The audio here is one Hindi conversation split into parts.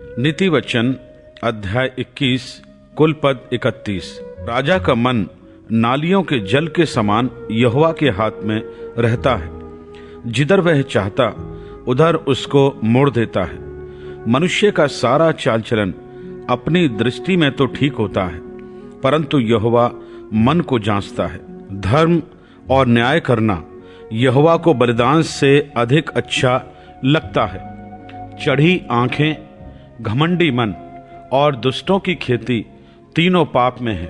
नीति वचन अध्याय 21 कुल पद 31। राजा का मन नालियों के जल के समान यहोवा के हाथ में रहता है, जिधर वह चाहता उधर उसको मोड़ देता है। मनुष्य का सारा चाल चलन अपनी दृष्टि में तो ठीक होता है, परंतु यहोवा मन को जांचता है। धर्म और न्याय करना यहोवा को बलिदान से अधिक अच्छा लगता है। चढ़ी आंखें, घमंडी मन और दुष्टों की खेती तीनों पाप में है।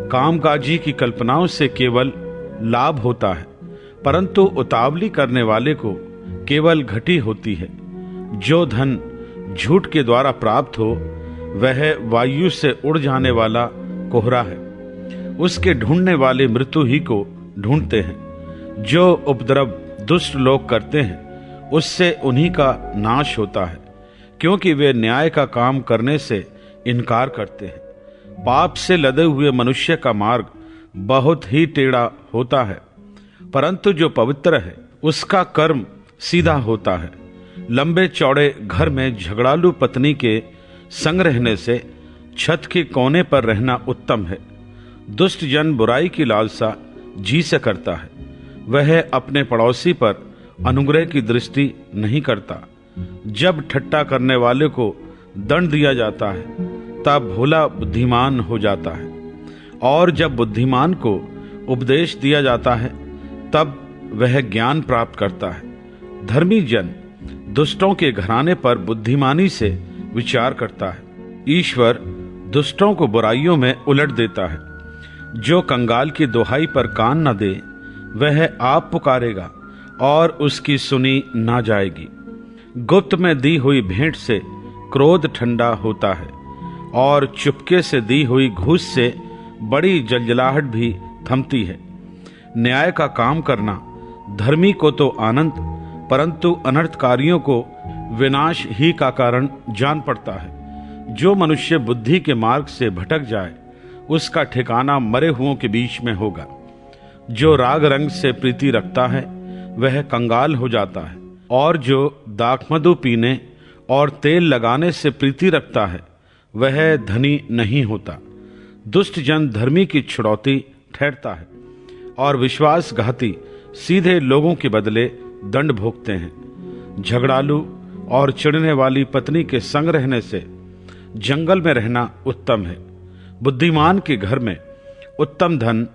कामकाजी की कल्पनाओं से केवल लाभ होता है, परंतु उतावली करने वाले को केवल घटी होती है। जो धन झूठ के द्वारा प्राप्त हो वह वायु से उड़ जाने वाला कोहरा है, उसके ढूंढने वाले मृत्यु ही को ढूंढते हैं। जो उपद्रव दुष्ट लोग करते हैं उससे उन्हीं का नाश होता है, क्योंकि वे न्याय का काम करने से इनकार करते हैं। पाप से लदे हुए मनुष्य का मार्ग बहुत ही टेढ़ा होता है, परंतु जो पवित्र है उसका कर्म सीधा होता है। लंबे चौड़े घर में झगड़ालू पत्नी के संग रहने से छत के कोने पर रहना उत्तम है। दुष्ट जन बुराई की लालसा जी से करता है, वह अपने पड़ोसी पर अनुग्रह की दृष्टि नहीं करता। जब ठट्टा करने वाले को दंड दिया जाता है तब भोला बुद्धिमान हो जाता है, और जब बुद्धिमान को उपदेश दिया जाता है तब वह ज्ञान प्राप्त करता है। धर्मी जन दुष्टों के घराने पर बुद्धिमानी से विचार करता है। ईश्वर दुष्टों को बुराइयों में उलट देता है। जो कंगाल की दुहाई पर कान न दे वह आप पुकारेगा और उसकी सुनी ना जाएगी। गुप्त में दी हुई भेंट से क्रोध ठंडा होता है, और चुपके से दी हुई घूस से बड़ी जलजलाहट भी थमती है। न्याय का काम करना धर्मी को तो आनंद, परंतु अनर्थकारियों को विनाश ही का कारण जान पड़ता है। जो मनुष्य बुद्धि के मार्ग से भटक जाए उसका ठिकाना मरे हुओं के बीच में होगा। जो राग रंग से प्रीति रखता है वह कंगाल हो जाता है, और जो दाखमधु पीने और तेल लगाने से प्रीति रखता है वह धनी नहीं होता। दुष्ट जन धर्मी की छुड़ौती ठहरता है, और विश्वासघाती सीधे लोगों के बदले दंड भोगते हैं। झगड़ालू और चिढ़ने वाली पत्नी के संग रहने से जंगल में रहना उत्तम है। बुद्धिमान के घर में उत्तम धन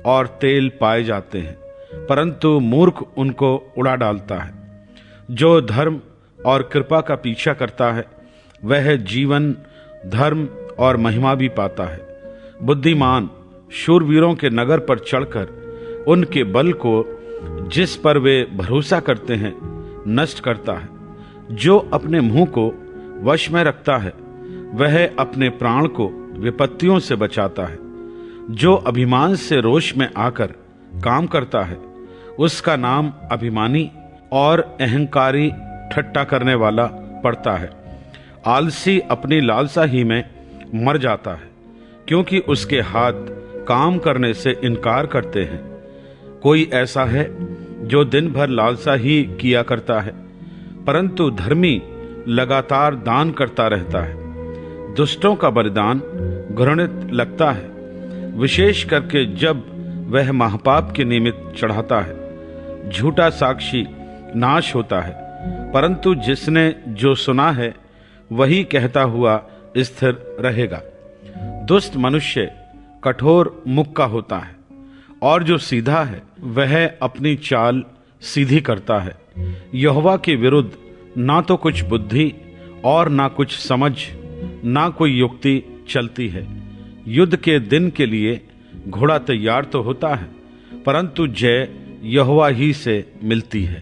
और तेल पाए जाते हैं, परंतु मूर्ख उनको उड़ा डालता है। जो धर्म और कृपा का पीछा करता है वह जीवन, धर्म और महिमा भी पाता है। बुद्धिमान शूरवीरों के नगर पर चढ़कर उनके बल को, जिस पर वे भरोसा करते हैं, नष्ट करता है। जो अपने मुंह को वश में रखता है वह अपने प्राण को विपत्तियों से बचाता है। जो अभिमान से रोष में आकर काम करता है उसका नाम अभिमानी और अहंकारी ठट्टा करने वाला पड़ता है। आलसी अपनी लालसा ही में मर जाता है, क्योंकि उसके हाथ काम करने से इनकार करते हैं। कोई ऐसा है जो दिन भर लालसा ही किया करता है, परंतु धर्मी लगातार दान करता रहता है। दुष्टों का बलिदान घृणित लगता है, विशेष करके जब वह महापाप के निमित्त चढ़ाता है। झूठा साक्षी नाश होता है, परंतु जिसने जो सुना है वही कहता हुआ स्थिर रहेगा। दुष्ट मनुष्य कठोर मुख का होता है, और जो सीधा है वह अपनी चाल सीधी करता है। यहोवा के विरुद्ध ना तो कुछ बुद्धि और ना कुछ समझ, ना कोई युक्ति चलती है। युद्ध के दिन के लिए घोड़ा तैयार तो होता है, परंतु जय यहोवा ही से मिलती है।